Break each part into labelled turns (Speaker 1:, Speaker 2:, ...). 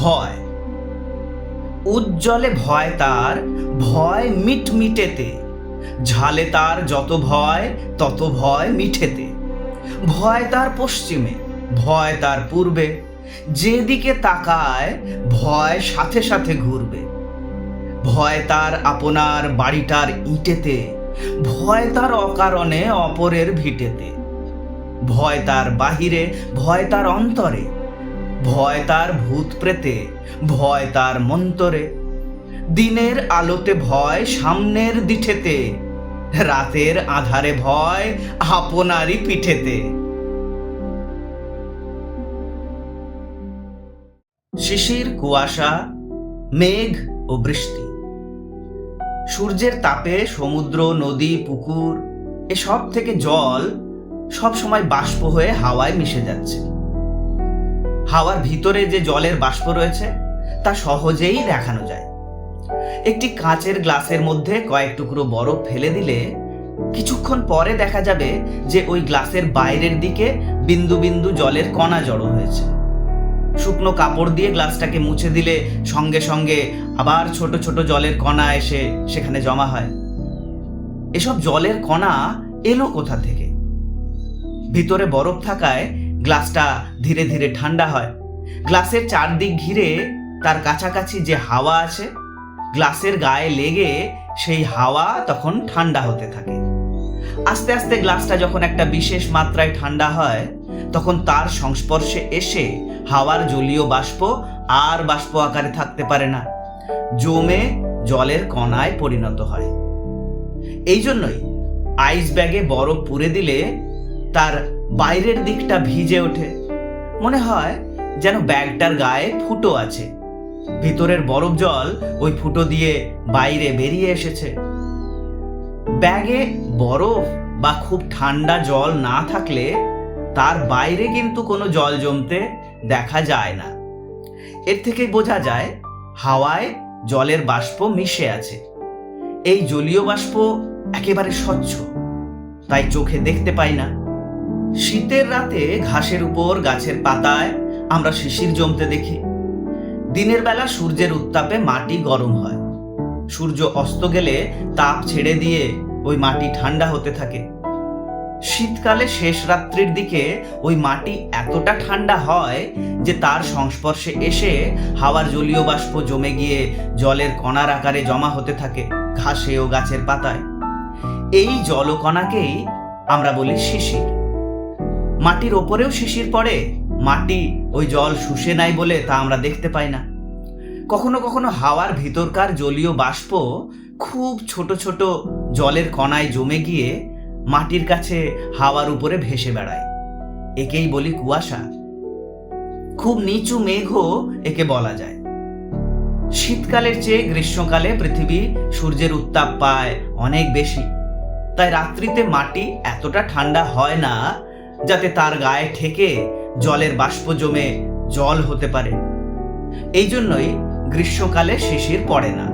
Speaker 1: ভয়। উজ্জ্বলে ভয় তার, ভয় মিটমিটেতে, ঝালে তার যত ভয় তত ভয় মিঠেতে। ভয় তার পশ্চিমে, ভয় তার পূর্বে, যেদিকে তাকায় ভয় সাথে সাথে ঘুরবে। ভয় তার আপনার বাড়িটার ইটেতে, ভয় তার অকারণে অপরের ভিটেতে। ভয় তার বাহিরে, ভয় তার অন্তরে, ভয় তার ভূত প্রেতে, ভয় তার মন্তরে। দিনের আলোতে ভয় সামনের দিঠেতে, রাতের আধারে ভয় আপনারই পিঠেতে। শিশির, কুয়াশা, মেঘ ও বৃষ্টি। সূর্যের তাপে সমুদ্র, নদী, পুকুর এসব থেকে জল সব সময় বাষ্প হয়ে হাওয়ায় মিশে যাচ্ছে। হাওয়ার ভিতরে যে জলের বাষ্প রয়েছে তা সহজেই দেখানো যায়। একটি কাঁচের গ্লাসের মধ্যে কয়েক টুকরো বরফ ফেলে দিলে কিছুক্ষণ পরে দেখা যাবে যে ওই গ্লাসের বাইরের দিকে বিন্দু বিন্দু জলের কণা জড়ো হয়েছে। শুকনো কাপড় দিয়ে গ্লাসটাকে মুছে দিলে সঙ্গে সঙ্গে আবার ছোট ছোট জলের কণা এসে সেখানে জমা হয়। এসব জলের কণা এলো কোথা থেকে? ভিতরে বরফ থাকায় গ্লাসটা ধীরে ধীরে ঠান্ডা হয়। গ্লাসের চারদিক ঘিরে তার কাছাকাছি যে হাওয়া আছে, গ্লাসের গায়ে লেগে সেই হাওয়া তখন ঠান্ডা হতে থাকে। আস্তে আস্তে গ্লাসটা যখন একটা বিশেষ মাত্রায় ঠান্ডা হয়, তখন তার সংস্পর্শে এসে হাওয়ার জলীয় বাষ্প আর বাষ্প আকারে থাকতে পারে না, জমে জলের কণায় পরিণত হয়। এই জন্যই আইস ব্যাগে বরফ পুরে দিলে তার বাইরের দিকটা ভিজে ওঠে, মনে হয় যেন ব্যাগটার গায়ে ফুটো আছে, ভিতরের বরফ জল ওই ফুটো দিয়ে বাইরে বেরিয়ে এসেছে। ব্যাগে বরফ বা খুব ঠান্ডা জল না থাকলে তার বাইরে কিন্তু কোনো জল জমতে দেখা যায় না। এর থেকেই বোঝা যায় হাওয়ায় জলের বাষ্প মিশে আছে। এই জলীয় বাষ্প একেবারে স্বচ্ছ, তাই চোখে দেখতে পাই না। শীতের রাতে ঘাসের উপর, গাছের পাতায় আমরা শিশির জমতে দেখি। দিনের বেলা সূর্যের উত্তাপে মাটি গরম হয়, সূর্য অস্ত গেলে তাপ ছেড়ে দিয়ে ওই মাটি ঠান্ডা হতে থাকে। শীতকালে শেষ রাত্রির দিকে ওই মাটি এতটা ঠান্ডা হয় যে তার সংস্পর্শে এসে হাওয়ার জলীয় বাষ্প জমে গিয়ে জলের কণার আকারে জমা হতে থাকে ঘাসে ও গাছের পাতায়। এই জলকণাকেই আমরা বলি শিশির। মাটির ওপরেও শিশির পড়ে, মাটি ওই জল শুষে নাই বলে তা আমরা দেখতে পাই না। কখনো কখনো হাওয়ার ভিতরকার জলীয় বাষ্প খুব ছোট ছোট জলের কণায় জমে গিয়ে মাটির কাছে হাওয়ার উপরে ভেসে বেড়ায়। একেই বলি কুয়াশা। খুব নিচু মেঘও একে বলা যায়। শীতকালের চেয়ে গ্রীষ্মকালে পৃথিবী সূর্যের উত্তাপ পায় অনেক বেশি, তাই রাত্রিতে মাটি এতটা ঠান্ডা হয় না যাতে তার গায়ে ঠেকে জলের বাষ্প জমে জল হতে পারে। এই জন্যই গ্রীষ্মকালে শিশির পড়ে না।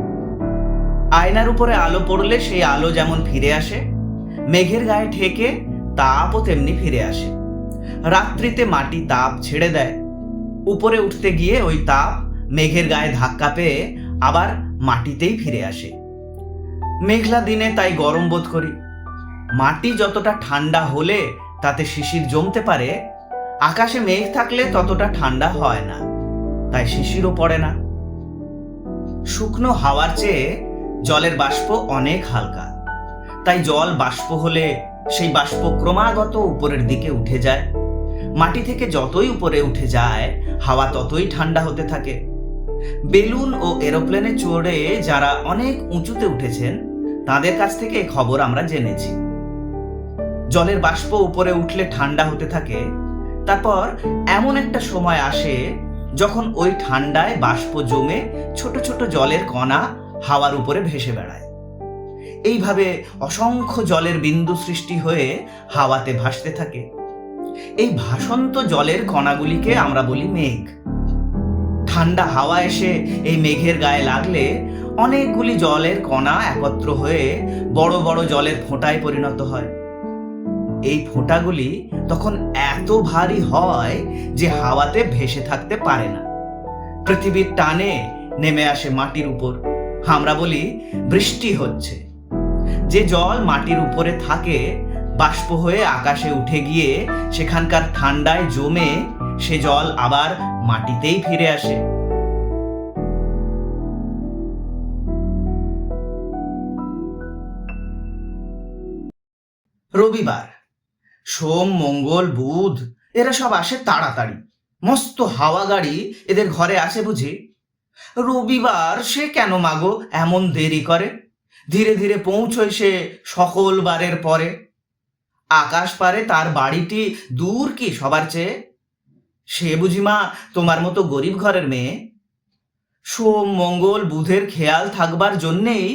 Speaker 1: আয়নার উপরে আলো পড়লে সেই আলো যেমন ফিরে আসে, মেঘের গায়ে ঠেকে তাপও তেমনি ফিরে আসে। রাত্রিতে মাটি তাপ ছেড়ে দেয়, উপরে উঠতে গিয়ে ওই তাপ মেঘের গায়ে ধাক্কা পেয়ে আবার মাটিতেই ফিরে আসে। মেঘলা দিনে তাই গরম বোধ করি। মাটি যতটা ঠান্ডা হলে তাতে শিশির জমতে পারে, আকাশে মেঘ থাকলে ততটা ঠান্ডা হয় না, তাই শিশিরও পড়ে না। শুকনো হাওয়ার চেয়ে জলের বাষ্প অনেক হালকা, তাই জল বাষ্প হলে সেই বাষ্প ক্রমাগত উপরের দিকে উঠে যায়। মাটি থেকে যতই উপরে উঠে যায় হাওয়া ততই ঠান্ডা হতে থাকে। বেলুন ও এরোপ্লেনে চড়ে যারা অনেক উঁচুতে উঠেছেন তাদের কাছ থেকে এই খবর আমরা জেনেছি। জলের বাষ্প উপরে উঠলে ঠান্ডা হতে থাকে, তারপর এমন একটা সময় আসে যখন ওই ঠান্ডায় বাষ্প জমে ছোট ছোট জলের কণা হাওয়ার উপরে ভেসে বেড়ায়। এইভাবে অসংখ্য জলের বিন্দু সৃষ্টি হয়ে হাওয়াতে ভাসতে থাকে। এই ভাসন্ত জলের কণাগুলিকে আমরা বলি মেঘ। ঠান্ডা হাওয়া এসে এই মেঘের গায়ে লাগলে অনেকগুলি জলের কণা একত্র হয়ে বড় বড় জলের ফোঁটায় পরিণত হয়। এই ফোঁটাগুলি তখন এত ভারী হয় যে হাওয়াতে ভেসে থাকতে পারে না, পৃথিবীর টানে নেমে আসে মাটির উপর। আমরা বলি বৃষ্টি হচ্ছে। যে জল মাটির উপরে থাকে বাষ্প হয়ে আকাশে উঠে গিয়ে সেখানকার ঠান্ডায় জমে সে জল আবার মাটিতেই ফিরে আসে। রবিবার, সোম, মঙ্গল, বুধ এরা সব আসে তাড়াতাড়ি। মস্ত হাওয়া গাড়ি এদের ঘরে আসে বুঝি। রবিবার সে কেন মাগো এমন দেরি করে? ধীরে ধীরে পৌঁছয় সে সকল বারের পরে। আকাশ পারে তার বাড়িটি দূর কি সবার চেয়ে? সে বুঝি মা তোমার মতো গরিব ঘরের মেয়ে? সোম, মঙ্গল, বুধের খেয়াল থাকবার জন্যেই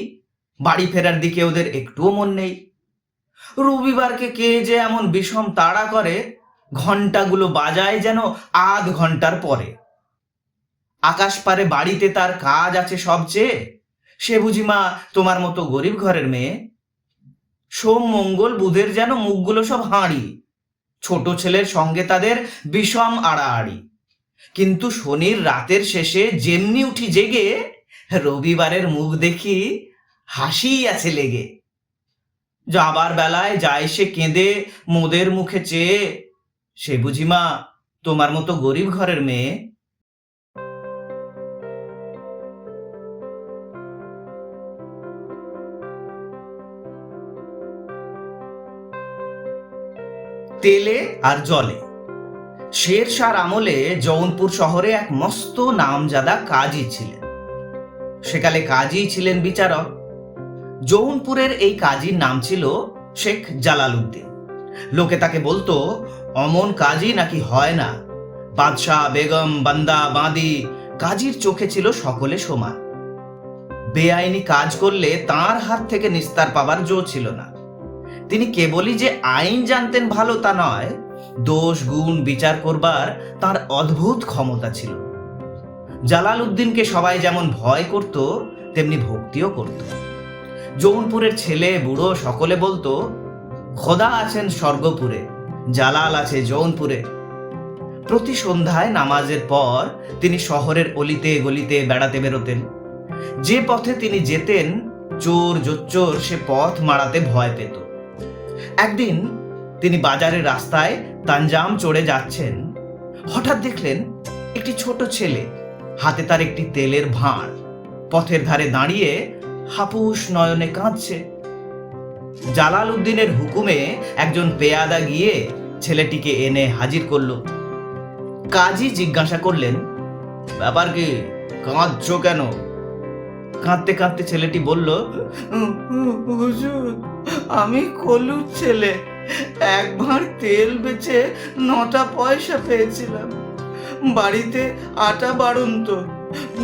Speaker 1: বাড়ি ফেরার দিকে ওদের একটুও মন নেই। রবিবারকে কে যে এমন বিষম তাড়া করে, ঘন্টাগুলো বাজায় যেন আধ ঘন্টার পরে। আকাশ পারে বাড়িতে তার কাজ আছে সবচেয়ে, সে বুঝি মা তোমার মতো গরিব ঘরের মেয়ে? সোম, মঙ্গল, বুধের যেন মুখগুলো সব হাঁড়ি, ছোট ছেলের সঙ্গে তাদের বিষম আড়াআড়ি। কিন্তু শনির রাতের শেষে যেমনি উঠি জেগে, রবিবারের মুখ দেখি হাসি আছে লেগে। যাবার বেলায় যায় সে কেঁদে মোদের মুখে চেয়ে, সে বুঝি মা তোমার মতো গরিব ঘরের মেয়ে? তেলে আর জলে। শেরশাহর আমলে জৌনপুর শহরে এক মস্ত নামজাদা কাজী ছিলেন। সেকালে কাজী ছিলেন বিচারক। জৌনপুরের এই কাজীর নাম ছিল শেখ জালালউদ্দিন। লোকে তাকে বলতো অমন কাজী নাকি হয় না। বাদশাহ, বেগম, বান্দা, বাঁদি কাজীর চোখে ছিল সকলে সমান। বেআইনি কাজ করলে তার হাত থেকে নিস্তার পাবার জো ছিল না। তিনি কেবলই যে আইন জানতেন ভালো তা নয়, দোষ গুণ বিচার করবার তার অদ্ভুত ক্ষমতা ছিল। জালালউদ্দিনকে সবাই যেমন ভয় করত তেমনি ভক্তিও করত। জৌনপুরের ছেলে বুড়ো সকলে বলতো খোদা আছেন স্বর্গপুরে, জালাল আছে জৌনপুরে। প্রতি সন্ধ্যায় নামাজের পর তিনি শহরের অলিতে গলিতে বেড়াতে বেরোতেন। যে পথে তিনি যেতেন চোর জোচ্চোর সে পথ মারাতে ভয় পেত। একদিন তিনি বাজারের রাস্তায় তানজাম চড়ে যাচ্ছেন। হঠাৎ দেখলেন একটি ছোট ছেলে, হাতে তার একটি তেলের ভাঁড়, পথের ধারে দাঁড়িয়ে হাপুস নয়নে কাঁদছে। জালালউদ্দিনের হুকুমে একজন পেয়াদা গিয়ে ছেলেটিকে এনে হাজির করল। কাজী জিজ্ঞাসা করলেন, ব্যাপার কি, কাঁদছো কেন? কাঁদতে কাঁদতে ছেলেটি বলল, হুজুর, আমি কলুর ছেলে, এক ভাঁড় তেল বেচে 9টা পয়সা পেয়েছিলাম। বাড়িতে আটা বাড়ন্ত,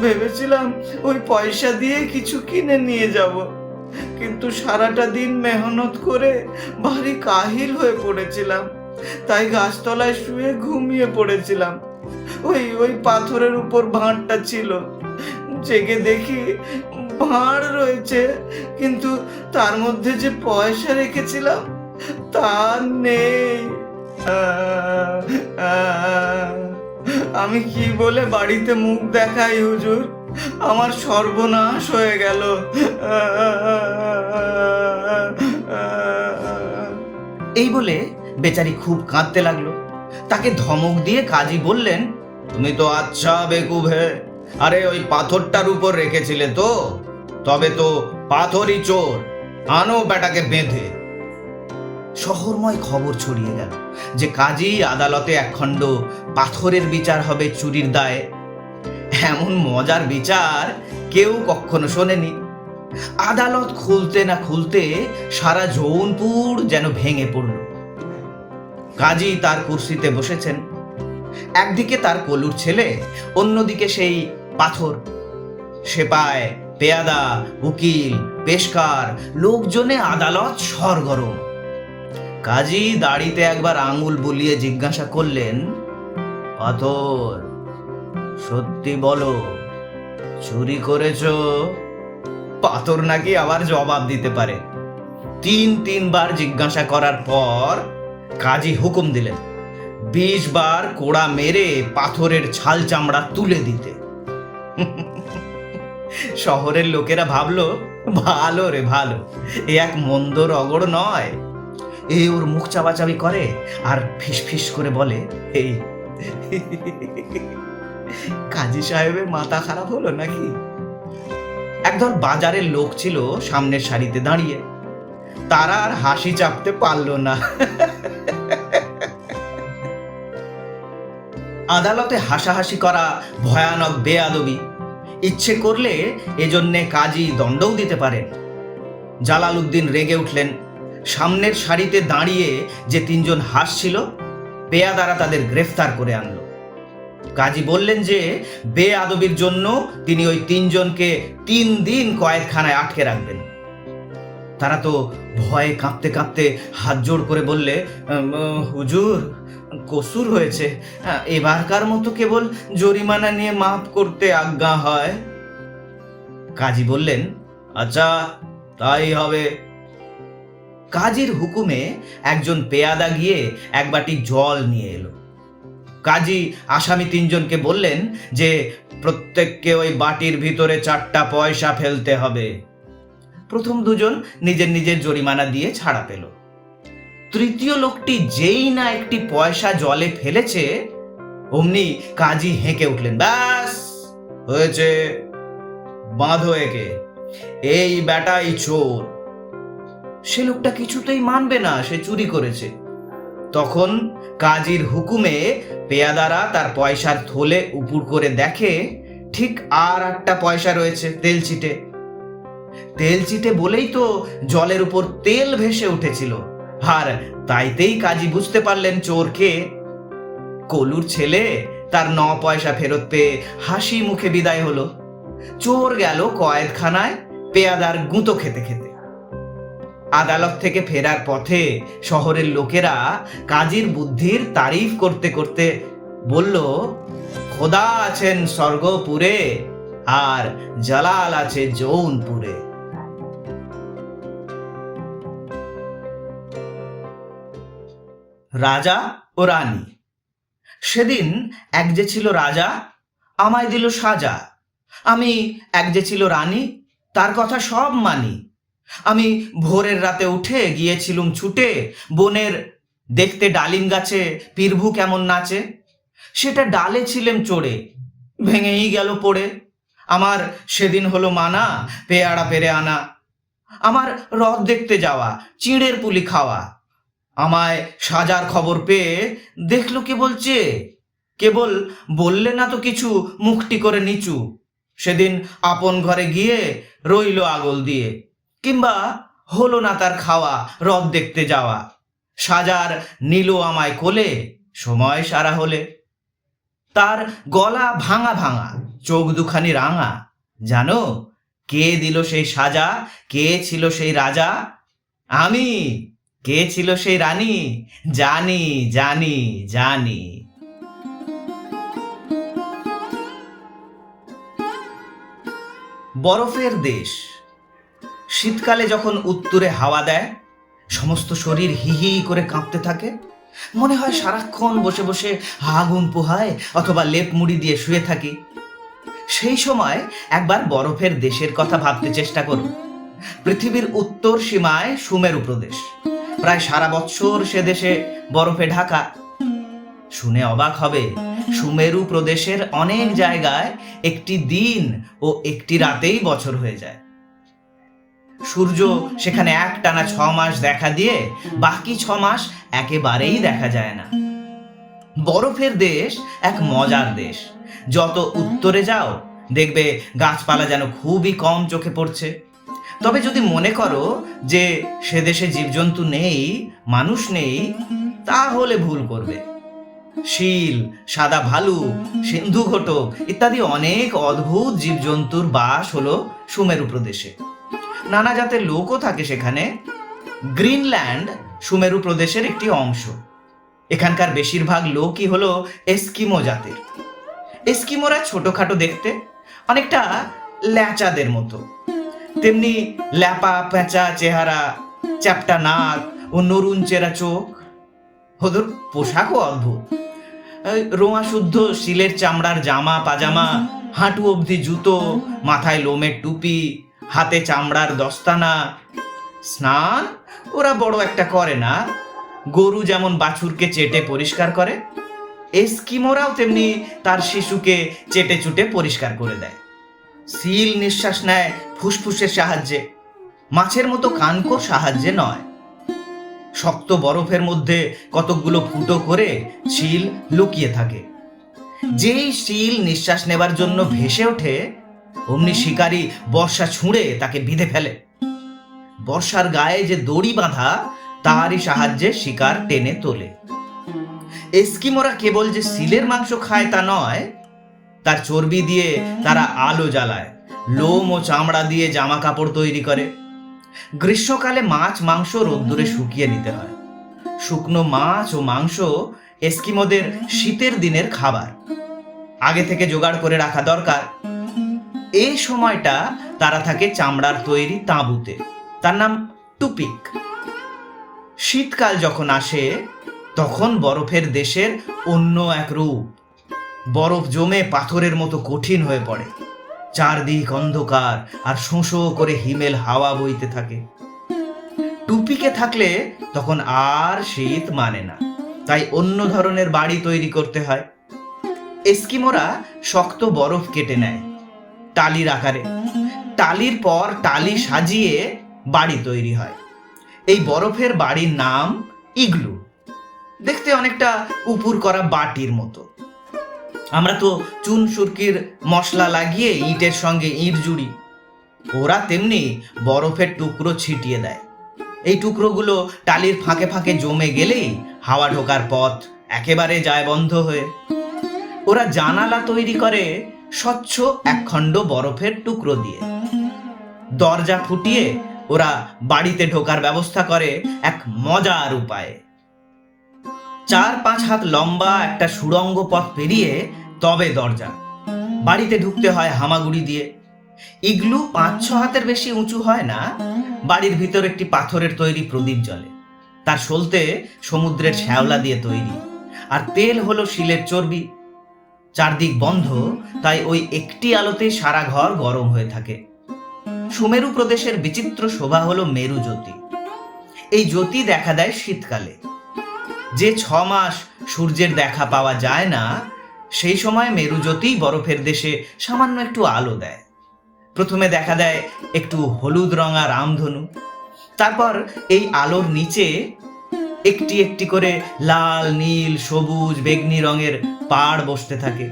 Speaker 1: ভেবেছিলাম ওই পয়সা দিয়ে কিছু কিনে নিয়ে যাব। কিন্তু সারাটা দিন মেহনত করে ভারী কাহিল হয়ে পড়েছিলাম, তাই গাছতলায় শুয়ে ঘুমিয়ে পড়েছিলাম। ওই পাথরের উপর ভাঁড়টা ছিল। জেগে দেখি ভাঁড় রয়েছে, কিন্তু তার মধ্যে যে পয়সা রেখেছিলাম তা নেই। আমি কি বলে বাড়িতে মুখ দেখাই হুজুর? আমার সর্বনাশ হয়ে গেল। এই বলে বেচারি খুব কাঁদতে লাগলো। তাকে ধমক দিয়ে কাজী বললেন, তুমি তো আচ্ছা বেকুব হে, আরে ওই পাথরটার উপর রেখেছিলে তো, তবে তো পাথরই চোর, আনো বেটাকে বেঁধে। শহরময় খবর ছড়িয়ে গেল যে কাজী আদালতে একখণ্ড পাথরের বিচার হবে চুরির দায়ে। এমন মজার বিচার কেউ কখনো শোনেনি। আদালত খুলতে না খুলতে সারা জৌনপুর যেন ভেঙে পড়ল। কাজী তার কুর্সিতে বসেছেন, একদিকে তার কলুর ছেলে, অন্যদিকে সেই পাথর। সেপাই, পেয়াদা, উকিল, পেশকার লোকজনে আদালত সরগরম। কাজী দাড়িতে একবার আঙুল বুলিয়ে জিজ্ঞাসা করলেন, পাথর, সত্যি বলো, চুরি করেছো? পাথর নাকি আবার জবাব দিতে পারে। 3 বার জিজ্ঞাসা করার পর কাজী হুকুম দিলেন 20 বার কোড়া মেরে পাথরের ছাল চামড়া তুলে দিতে। শহরের লোকেরা ভাবলো, ভালো রে ভালো, এ এক মন্দ রগড় নয়। এ ওর মুখ চাবাচাবি করে আর ফিস ফিস করে বলে, এই কাজী সাহেবের মাথা খারাপ হলো নাকি? একদল বাজারের লোক ছিল সামনের সারিতে দাঁড়িয়ে, তারা আর হাসি চাপতে পারল না। আদালতে হাসাহাসি করা ভয়ানক বেয়াদবি, ইচ্ছে করলে এজন্যে কাজী দণ্ডও দিতে পারেন। জালালউদ্দিন রেগে উঠলেন। সামনের সারিতে দাঁড়িয়ে যে তিনজন হাসছিল, পেয়াদারা তাদের গ্রেফতার করে আনলো। কাজী বললেন যে বেয়াদবির জন্য তিনি ওই তিনজনকে 3 দিন কয়েদখানায় আটকে রাখবেন। তারা তো ভয়ে কাঁপতে কাঁপতে হাত জোড় করে বললে, হুজুর, কসুর হয়েছে, এবারকার মতো কেবল জরিমানা নিয়ে মাফ করতে আজ্ঞা হয়। কাজী বললেন, আচ্ছা তাই হবে। কাজীর হুকুমে একজন পেয়াদা গিয়ে এক বাটি জল নিয়ে এলো। কাজী আসামি তিনজনকে বললেন যে প্রত্যেককে ওই বাটির ভিতরে 4টা পয়সা ফেলতে হবে। প্রথম দুজন নিজের নিজের জরিমানা দিয়ে ছাড়া পেল। তৃতীয় লোকটি যেই না একটি পয়সা জলে ফেলেছে, অমনি কাজী হেঁকে উঠলেন, ব্যাস হয়েছে, বাঁধো একে, এই বেটাই চোর। সে লোকটা কিছুতেই মানবে না সে চুরি করেছে। তখন কাজীর হুকুমে পেয়াদারা তার পয়সার থলে উপুড় করে দেখে ঠিক আর একটা পয়সা রয়েছে তেল চিটে। তেল চিটে বলেই তো জলের উপর তেল ভেসে উঠেছিল, আর তাইতেই কাজী বুঝতে পারলেন চোরকে। কলুর ছেলে তার 9 পয়সা ফেরত পেয়ে হাসি মুখে বিদায় হলো। চোর গেল কয়েদখানায় পেয়াদার গুঁতো খেতে খেতে। আদালত থেকে ফেরার পথে শহরের লোকেরা কাজীর বুদ্ধির তারিফ করতে করতে বলল, খোদা আছেন স্বর্গপুরে আর জালাল আছে জৌনপুরে। রাজা ও রানী। সেদিন এক যে ছিল রাজা, আমায় দিল সাজা। আমি এক যে ছিল রানী, তার কথা সব মানি। আমি ভোরের রাতে উঠে গিয়েছিলুম ছুটে বনের দেখতে ডালিম গাছে পিরভু কেমন নাচে। সেটা ডালে ছিলেম চড়ে, ভেঙেই গেল পড়ে। আমার সেদিন হলো মানা পেয়ারা পেরে আনা। আমার রথ দেখতে যাওয়া, চিঁড়ের পুলি খাওয়া। আমায় সাজার খবর পেয়ে দেখলো কেবল চেয়ে, কেবল বললে না তো কিছু মুখটি করে নিচু। সেদিন আপন ঘরে গিয়ে রইল আগল দিয়ে, কিংবা হলো না তার খাওয়া রথ দেখতে যাওয়া। সাজার নিল আমায় কোলে সময় সারা হলে। তার গলা ভাঙা ভাঙা, চোখ দুখানি রাঙা। জানো কে দিল সেই সাজা, কে ছিল সেই রাজা? আমি। কে ছিল সেই রানী? জানি জানি জানি। বরফের দেশ। শীতকালে যখন উত্তুরে হাওয়া দেয়, সমস্ত শরীর হি হি করে কাঁপতে থাকে। মনে হয় সারাক্ষণ বসে বসে আগুন পোহায় অথবা লেপ মুড়ি দিয়ে শুয়ে থাকি। সেই সময় একবার বরফের দেশের কথা ভাবতে চেষ্টা করুন। পৃথিবীর উত্তর সীমায় সুমেরু প্রদেশ। প্রায় সারা বছর সে দেশে বরফে ঢাকা। শুনে অবাক হবে, সুমেরু প্রদেশের অনেক জায়গায় একটি দিন ও একটি রাতেই বছর হয়ে যায়। সূর্য সেখানে একটানা 6 মাস দেখা দিয়ে বাকি 6 মাস একেবারেই দেখা যায় না। বরফের দেশ এক মজার দেশ। যত উত্তরে যাও দেখবে গাছপালা যেন খুবই কম চোখে পড়ছে। তবে যদি মনে করো যে সে দেশে জীবজন্তু নেই, মানুষ নেই, তাহলে ভুল করবে। শিল, সাদা ভালু, সিন্ধু ঘটক ইত্যাদি অনেক অদ্ভুত জীবজন্তুর বাস হলো সুমেরু প্রদেশে। নানা জাতের লোকও থাকে সেখানে। গ্রিনল্যান্ড সুমেরু প্রদেশের একটি অংশ। এখানকার বেশিরভাগ লোকই হলো এস্কিমো জাতের। এস্কিমোরা ছোটখাটো দেখতে, অনেকটা ল্যাচাদের মতো। তেমনি ল্যাপা প্যাঁচা চেহারা, চ্যাপ্টা নাক ও নরুন চেরা চোখ। ওদের পোশাকও অদ্ভুত। রোঁয়া শুদ্ধ শিলের চামড়ার জামা পাজামা, হাঁটু অবধি জুতো, মাথায় লোমের টুপি, হাতে চামড়ার দস্তানা। স্নান ওরা বড় একটা করে না। গরু যেমন বাছুরকে চেটে পরিষ্কার করে, এস্কিমোরাও তেমনি তার শিশুকে চেটে চুটে পরিষ্কার করে দেয়। সিল নিঃশ্বাস নেয় ফুসফুসের সাহায্যে, মাছের মতো কানকোর সাহায্যে নয়। শক্ত বরফের মধ্যে কতকগুলো ফুটো করে শিল লুকিয়ে থাকে। যেই শিল নিঃশ্বাস নেবার জন্য ভেসে ওঠে, অমনি শিকারী বর্ষা ছুঁড়ে তাকে বিঁধে ফেলে। বর্ষার গায়ে যে দড়ি বাঁধা, তারই সাহায্যে শিকার টেনে তোলে। এস্কিমোরা কেবল যে সিলের মাংস খায় তা নয়, তার চর্বি দিয়ে তারা আলো জ্বালায়, লোম ও চামড়া দিয়ে জামা কাপড় তৈরি করে। গ্রীষ্মকালে মাছ মাংস রোদ্দুরে শুকিয়ে নিতে হয়। শুকনো মাছ ও মাংস এস্কিমোদের শীতের দিনের খাবার, আগে থেকে জোগাড় করে রাখা দরকার। এই সময়টা তারা থাকে চামড়ার তৈরি তাঁবুতে, তার নাম টুপিক। শীতকাল যখন আসে, তখন বরফের দেশের অন্য এক রূপ। বরফ জমে পাথরের মতো কঠিন হয়ে পড়ে, চারদিক অন্ধকার, আর শোঁ করে হিমেল হাওয়া বইতে থাকে। টুপিকে থাকলে তখন আর শীত মানে না, তাই অন্য ধরনের বাড়ি তৈরি করতে হয়। এস্কিমোরা শক্ত বরফ কেটে নেয় টালির আকারে। টালির পর টালি সাজিয়ে বাড়ি তৈরি হয়। এই বরফের বাড়ির নাম ইগলু। দেখতে অনেকটা উপুর করা বাটির মতো। আমরা তো চুন সুরকির মশলা লাগিয়ে ইটের সঙ্গে ইট জুড়ি, ওরা তেমনি বরফের টুকরো ছিটিয়ে দেয়। এই টুকরোগুলো টালির ফাঁকে ফাঁকে জমে গেলেই হাওয়া ঢোকার পথ একেবারে যায় বন্ধ হয়ে। ওরা জানালা তৈরি করে স্বচ্ছ একখণ্ড বরফের টুকরো দিয়ে। দরজা ফুটিয়ে ওরা বাড়িতে ঢোকার ব্যবস্থা করে এক মজার উপায়ে। 4-5 হাত লম্বা একটা সুড়ঙ্গ পথ পেরিয়ে তবে দরজা। বাড়িতে ঢুকতে হয় হামাগুড়ি দিয়ে। ইগলু 5-6 হাতের বেশি উঁচু হয় না। বাড়ির ভিতর একটি পাথরের তৈরি প্রদীপ জ্বলে, তার সলতে সমুদ্রের শ্যাওলা দিয়ে তৈরি, আর তেল হলো শিলের চর্বি। চারদিক বন্ধ, তাই ওই একটি আলোতে সারা ঘর গরম হয়ে থাকে। সুমেরু প্রদেশের বিচিত্র শোভা হলো মেরু জ্যোতি। এই জ্যোতি দেখা দেয় শীতকালে। যে 6 মাস সূর্যের দেখা পাওয়া যায় না, সেই সময় মেরু জ্যোতি বরফের দেশে সামান্য একটু আলো দেয়। প্রথমে দেখা দেয় একটু হলুদ রঙা রামধনু, তারপর এই আলোর নিচে একটি একটি করে লাল, নীল, সবুজ, বেগনি রঙের পাড় বসতে থাকে।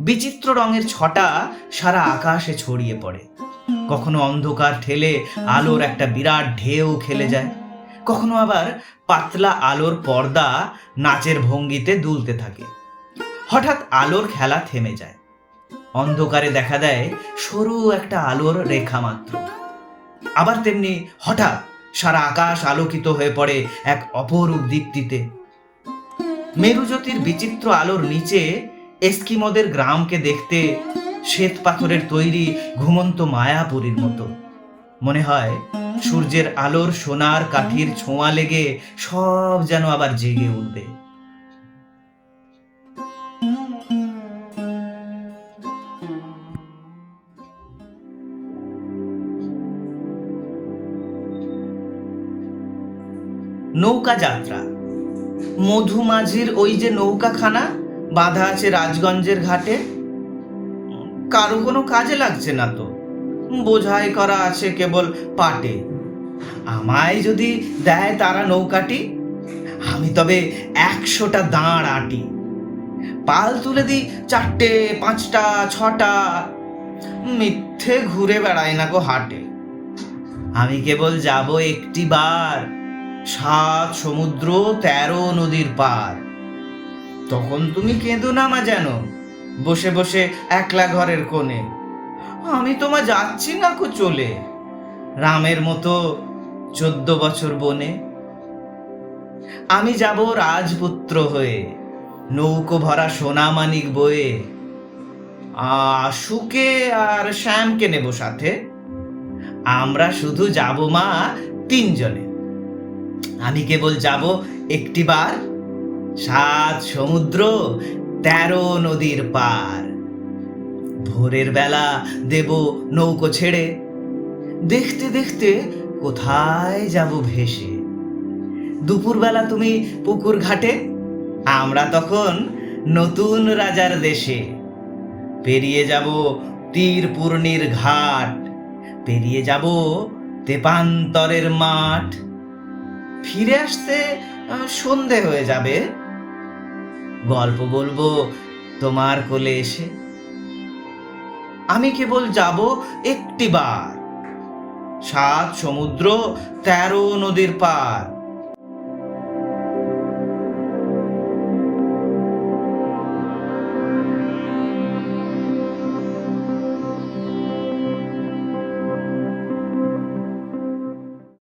Speaker 1: বিচিত্র রঙের ছটা সারা আকাশে ছড়িয়ে পড়ে। কখনো অন্ধকার ঠেলে আলোর একটা বিরাট ঢেউ খেলে যায়, কখনো আবার পাতলা আলোর পর্দা নাচের ভঙ্গিতে দুলতে থাকে। হঠাৎ আলোর খেলা থেমে যায়, অন্ধকারে দেখা দেয় সরু একটা আলোর রেখা মাত্র। আবার তেমনি হঠাৎ সারা আকাশ আলোকিত হয়ে পড়ে এক অপরূপ দীপ্তিতে। মেরুজ্যোতির বিচিত্র আলোর নিচে এস্কিমোদের গ্রামকে দেখতে শ্বেত পাথরের তৈরি ঘুমন্ত মায়াপুরীর মতো। মনে হয় সূর্যের আলোর সোনার কাঠির ছোঁয়া লেগে সব যেন আবার জেগে উঠবে। নৌকা যাত্রা। মধুমাঝির ওই যে নৌকাখানা বাঁধা আছে রাজগঞ্জের ঘাটে, কারো কোনো কাজে লাগছে না তো, বোঝাই করা আছে কেবল পাটে। আমায় যদি দেয় তারা নৌকাটি, আমি তবে 100টা দাঁড় আটি। পাল তুলে দিই 4টে, 5টা, 6টা, মিথ্যে ঘুরে বেড়াই না গো হাটে। আমি কেবল যাব একটি বার, 7 সমুদ্র 13 নদীর পার। তখন তুমি কেঁদো না মা যেন, বসে বসে একলা ঘরের কোণে। আমি তোমা যাচ্ছি না কো চলে, রামের মতো 14 বছর বনে। আমি যাব রাজপুত্র হয়ে, নৌকো ভরা সোনামানিক বয়ে। আশুকে আর শ্যামকে নেব সাথে, আমরা শুধু যাব মা 3 জনে। আমি কেবল যাব একটি বার, 7 সমুদ্র 13 নদীর পার। ভোরের বেলা দেব নৌকো ছেড়ে, দেখতে দেখতে কোথায় যাব ভেসে। দুপুরবেলা তুমি পুকুর ঘাটে, আমরা তখন নতুন রাজার দেশে। পেরিয়ে যাব তীর পূর্ণির ঘাট, পেরিয়ে যাব তেপান্তরের মাঠ। ফিরে আসতে সন্ধে হয়ে যাবে, গল্প বলবো তোমার কোলে এসে। আমি কেবল যাব একটিবার, 7 সমুদ্র 13 নদীর পার।